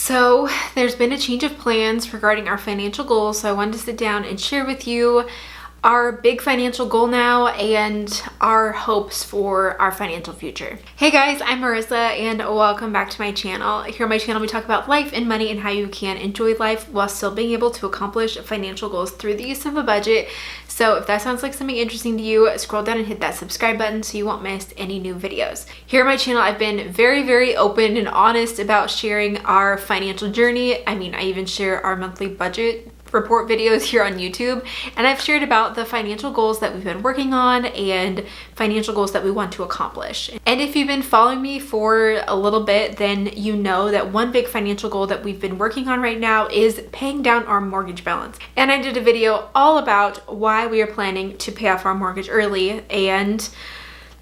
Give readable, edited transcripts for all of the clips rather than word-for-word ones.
So there's been a change of plans regarding our financial goals, so I wanted to sit down and share with you our big financial goal now and our hopes for our financial future. Hey guys, I'm Marissa and welcome back to my channel. Here on my channel we talk about life and money and how you can enjoy life while still being able to accomplish financial goals through the use of a budget. So if that sounds like something interesting to you, scroll down and hit that subscribe button so you won't miss any new videos. Here on my channel I've been very open and honest about sharing our financial journey. I even share our monthly budget report videos here on YouTube, and I've shared about the financial goals that we've been working on and financial goals that we want to accomplish. And if you've been following me for a little bit, then you know that one big financial goal that we've been working on right now is paying down our mortgage balance. And I did a video all about why we are planning to pay off our mortgage early, and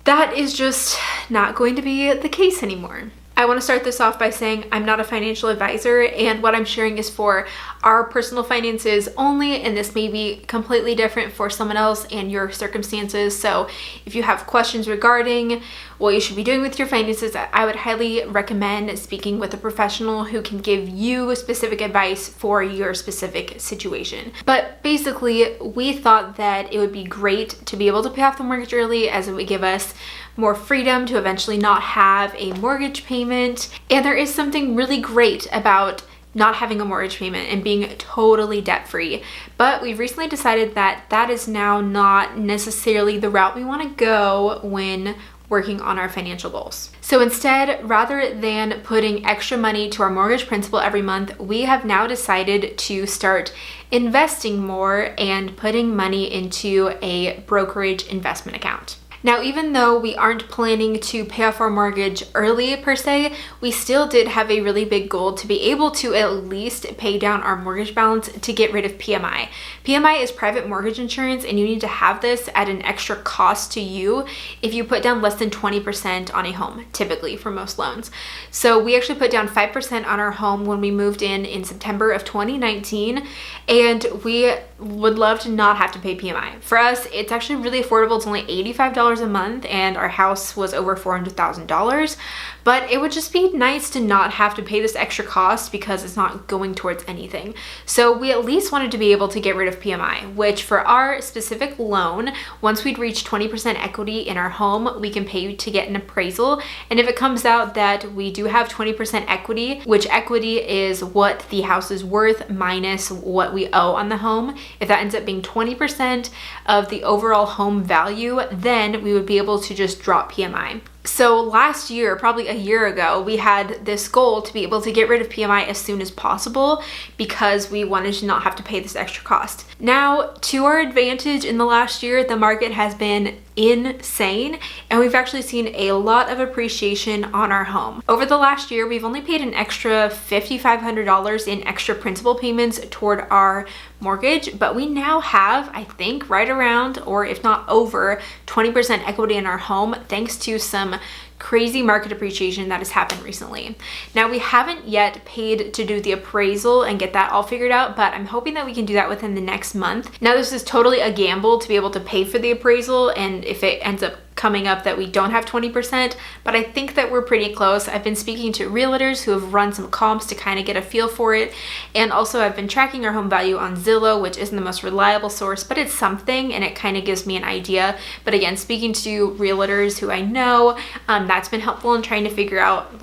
that is just not going to be the case anymore. I want to start this off by saying I'm not a financial advisor, and what I'm sharing is for our personal finances only, and this may be completely different for someone else and your circumstances. So if you have questions regarding what you should be doing with your finances, I would highly recommend speaking with a professional who can give you specific advice for your specific situation. But basically, we thought that it would be great to be able to pay off the mortgage early, as it would give us more freedom to eventually not have a mortgage payment. And there is something really great about not having a mortgage payment and being totally debt-free. But we've recently decided that that is now not necessarily the route we want to go when working on our financial goals. So instead, rather than putting extra money to our mortgage principal every month, we have now decided to start investing more and putting money into a brokerage investment account. Now, even though we aren't planning to pay off our mortgage early per se, we still did have a really big goal to be able to at least pay down our mortgage balance to get rid of PMI. PMI is private mortgage insurance, and you need to have this at an extra cost to you if you put down less than 20% on a home, typically for most loans. So we actually put down 5% on our home when we moved in September of 2019, and we would love to not have to pay PMI. For us, it's actually really affordable. It's only $85 a month, and our house was over $400,000. But it would just be nice to not have to pay this extra cost because it's not going towards anything. So we at least wanted to be able to get rid of PMI, which for our specific loan, once we'd reach 20% equity in our home, we can pay to get an appraisal. And if it comes out that we do have 20% equity, which equity is what the house is worth minus what we owe on the home, if that ends up being 20% of the overall home value, then we would be able to just drop PMI. So last year, probably a year ago, we had this goal to be able to get rid of PMI as soon as possible because we wanted to not have to pay this extra cost. Now, to our advantage in the last year, the market has been insane, and we've actually seen a lot of appreciation on our home. Over the last year, we've only paid an extra $5,500 in extra principal payments toward our mortgage, but we now have, I think, right around, or if not over, 20% equity in our home thanks to some crazy market appreciation that has happened recently. Now, we haven't yet paid to do the appraisal and get that all figured out, but I'm hoping that we can do that within the next month. Now, this is totally a gamble to be able to pay for the appraisal, and if it ends up coming up that we don't have 20%, but I think that we're pretty close. I've been speaking to realtors who have run some comps to kind of get a feel for it, and also I've been tracking our home value on Zillow, which isn't the most reliable source, but it's something, and it kind of gives me an idea. But again, speaking to realtors who I know, that's been helpful in trying to figure out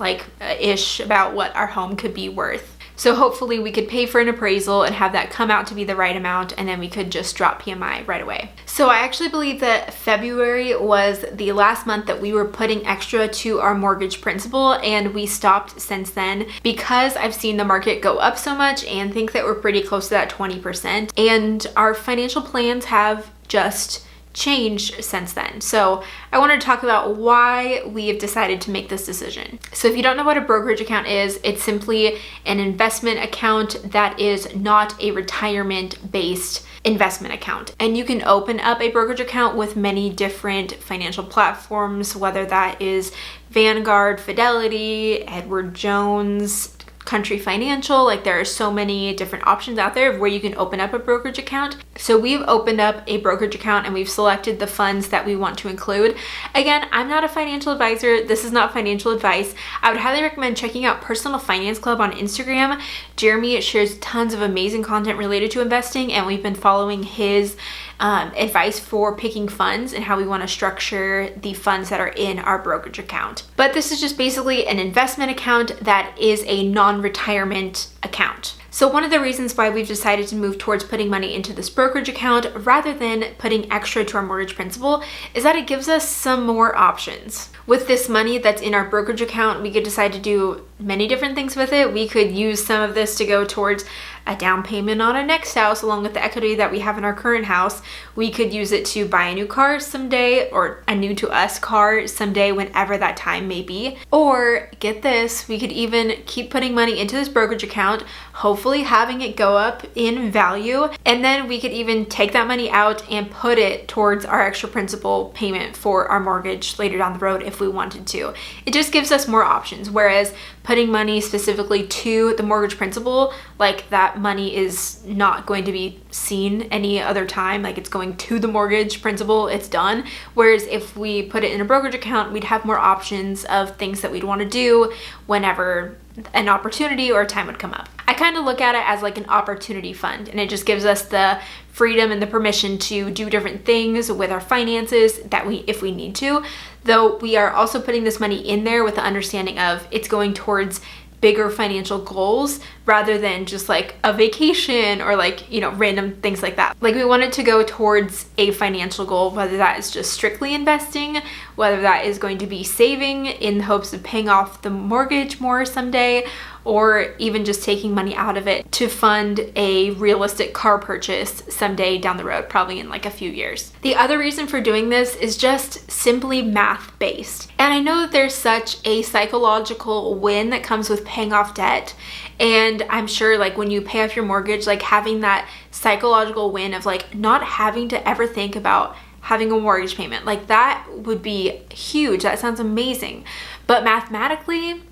ish about what our home could be worth. So hopefully we could pay for an appraisal and have that come out to be the right amount, and then we could just drop PMI right away. So I actually believe that February was the last month that we were putting extra to our mortgage principal, and we stopped since then because I've seen the market go up so much and think that we're pretty close to that 20%. And our financial plans have just changed since then. So I wanted to talk about why we have decided to make this decision. So if you don't know what a brokerage account is, it's simply an investment account that is not a retirement-based investment account. And you can open up a brokerage account with many different financial platforms, whether that is Vanguard, Fidelity, Edward Jones, Country Financial. There are so many different options out there of where you can open up a brokerage account. So we've opened up a brokerage account and we've selected the funds that we want to include. Again, I'm not a financial advisor. This is not financial advice. I would highly recommend checking out Personal Finance Club on Instagram. Jeremy shares tons of amazing content related to investing, and we've been following his advice for picking funds and how we want to structure the funds that are in our brokerage account. But this is just basically an investment account that is a non-retirement account. So one of the reasons why we've decided to move towards putting money into this brokerage account rather than putting extra to our mortgage principal is that it gives us some more options. With this money that's in our brokerage account, we could decide to do many different things with it. We could use some of this to go towards a down payment on a next house along with the equity that we have in our current house. We could use it to buy a new car someday, or a new to us car someday, whenever that time may be. Or get this, we could even keep putting money into this brokerage account, hopefully having it go up in value, and then we could even take that money out and put it towards our extra principal payment for our mortgage later down the road if we wanted to. It just gives us more options, whereas putting money specifically to the mortgage principal, like that money is not going to be seen any other time, like it's going to the mortgage principal, it's done. Whereas if we put it in a brokerage account, we'd have more options of things that we'd want to do whenever an opportunity or a time would come up. I kind of look at it as like an opportunity fund, and it just gives us the freedom and the permission to do different things with our finances that if we need to. Though we are also putting this money in there with the understanding of it's going towards bigger financial goals rather than just like a vacation or like, random things like that. Like we want it to go towards a financial goal, whether that is just strictly investing, whether that is going to be saving in the hopes of paying off the mortgage more someday, or even just taking money out of it to fund a realistic car purchase someday down the road, probably in like a few years. The other reason for doing this is just simply math based. And I know that there's such a psychological win that comes with paying off debt. And I'm sure like when you pay off your mortgage, like having that psychological win of like not having to ever think about having a mortgage payment, like that would be huge. That sounds amazing. But mathematically,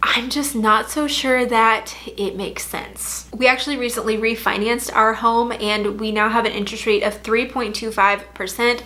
I'm just not so sure that it makes sense. We actually recently refinanced our home and we now have an interest rate of 3.25%,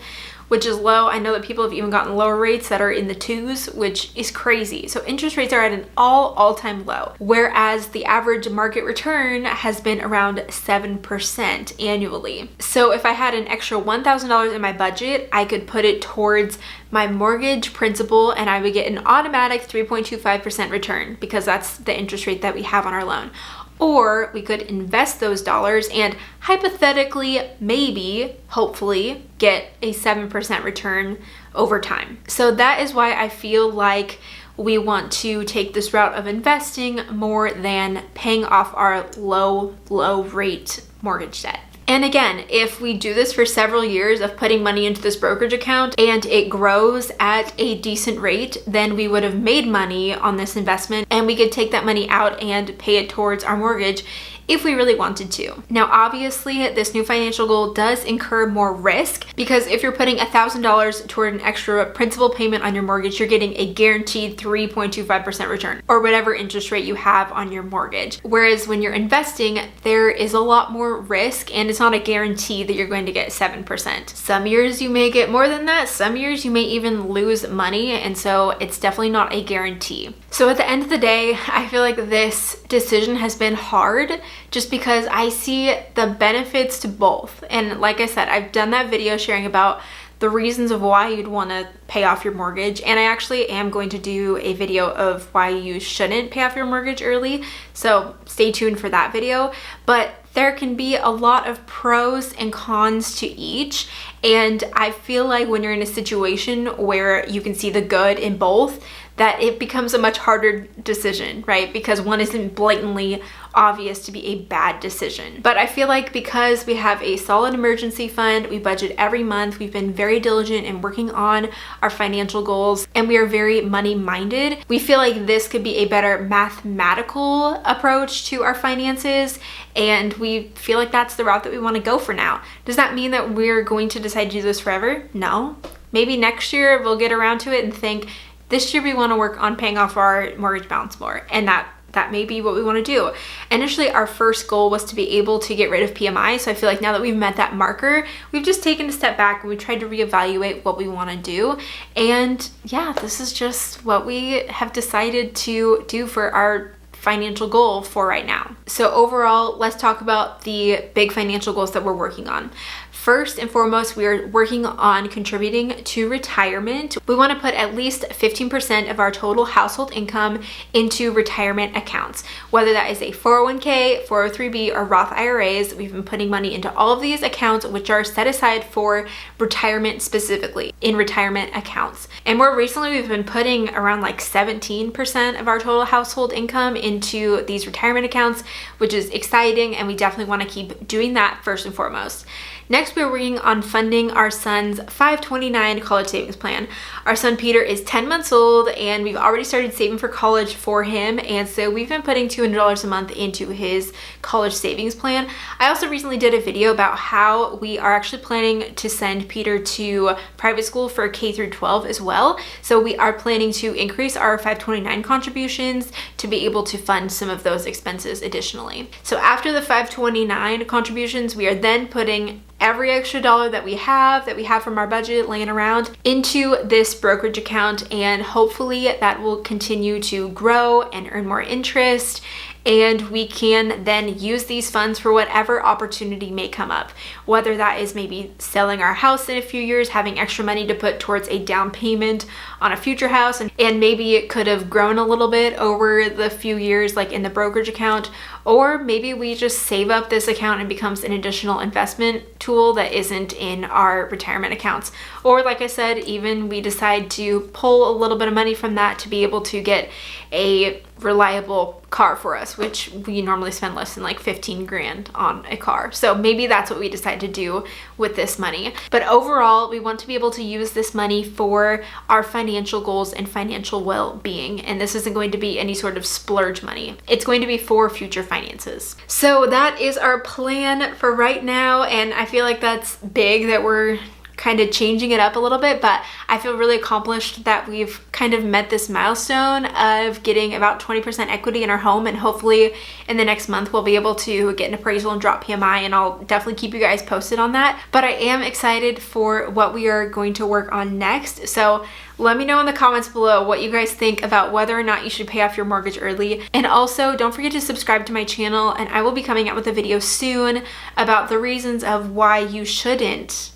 which is low. I know that people have even gotten lower rates that are in the 2s, which is crazy. So interest rates are at an all-time low, whereas the average market return has been around 7% annually. So if I had an extra $1,000 in my budget, I could put it towards my mortgage principal and I would get an automatic 3.25% return because that's the interest rate that we have on our loan. Or we could invest those dollars and hypothetically, maybe, hopefully, get a 7% return over time. So that is why I feel like we want to take this route of investing more than paying off our low rate mortgage debt. And again, if we do this for several years of putting money into this brokerage account and it grows at a decent rate, then we would have made money on this investment and we could take that money out and pay it towards our mortgage if we really wanted to. Now, obviously, this new financial goal does incur more risk because if you're putting $1,000 toward an extra principal payment on your mortgage, you're getting a guaranteed 3.25% return or whatever interest rate you have on your mortgage. Whereas when you're investing, there is a lot more risk and it's not a guarantee that you're going to get 7%. Some years you may get more than that. Some years you may even lose money. And so it's definitely not a guarantee. So at the end of the day, I feel like this decision has been hard just because I see the benefits to both. And like I said, I've done that video sharing about the reasons of why you'd want to pay off your mortgage. And I actually am going to do a video of why you shouldn't pay off your mortgage early. So stay tuned for that video. But there can be a lot of pros and cons to each. And I feel like when you're in a situation where you can see the good in both, that it becomes a much harder decision, right? Because one isn't blatantly obvious to be a bad decision. But I feel like because we have a solid emergency fund, we budget every month, we've been very diligent in working on our financial goals, and we are very money minded, we feel like this could be a better mathematical approach to our finances, and we feel like that's the route that we want to go for now. Does that mean that we're going to decide to do this forever? No. Maybe next year we'll get around to it and think, this year we want to work on paying off our mortgage balance more, and that that may be what we want to do. Initially, our first goal was to be able to get rid of PMI. So I feel like now that we've met that marker, we've just taken a step back and we tried to reevaluate what we want to do. And yeah, this is just what we have decided to do for our financial goal for right now. So overall, let's talk about the big financial goals that we're working on. First and foremost, we are working on contributing to retirement. We want to put at least 15% of our total household income into retirement accounts, whether that is a 401k, 403b, or Roth IRAs. We've been putting money into all of these accounts, which are set aside for retirement specifically in retirement accounts. And more recently, we've been putting around like 17% of our total household income into these retirement accounts, which is exciting. And we definitely want to keep doing that first and foremost. Next, we're working on funding our son's 529 college savings plan. Our son Peter is 10 months old and we've already started saving for college for him. And so we've been putting $200 a month into his college savings plan. I also recently did a video about how we are actually planning to send Peter to private school for K through 12 as well. So we are planning to increase our 529 contributions to be able to fund some of those expenses additionally. So after the 529 contributions, we are then putting every extra dollar that we have from our budget laying around into this brokerage account, and hopefully that will continue to grow and earn more interest, and we can then use these funds for whatever opportunity may come up, whether that is maybe selling our house in a few years, having extra money to put towards a down payment on a future house, and maybe it could have grown a little bit over the few years like in the brokerage account, or maybe we just save up this account and it becomes an additional investment tool that isn't in our retirement accounts. Or like I said, even we decide to pull a little bit of money from that to be able to get a reliable car for us, which we normally spend less than like 15 grand on a car. So maybe that's what we decide to do with this money. But overall, we want to be able to use this money for our financial goals and financial well-being. And this isn't going to be any sort of splurge money. It's going to be for future finances. So that is our plan for right now. And I feel like that's big that we're kind of changing it up a little bit, but I feel really accomplished that we've kind of met this milestone of getting about 20% equity in our home, and hopefully in the next month we'll be able to get an appraisal and drop PMI, and I'll definitely keep you guys posted on that. But I am excited for what we are going to work on next. So let me know in the comments below what you guys think about whether or not you should pay off your mortgage early. And also don't forget to subscribe to my channel, and I will be coming out with a video soon about the reasons of why you shouldn't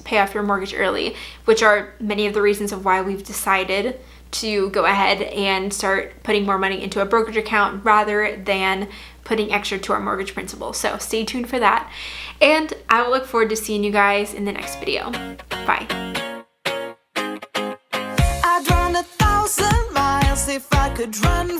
pay off your mortgage early, which are many of the reasons of why we've decided to go ahead and start putting more money into a brokerage account rather than putting extra to our mortgage principal. So stay tuned for that, and I will look forward to seeing you guys in the next video. Bye. I'd run 1,000 miles if I could run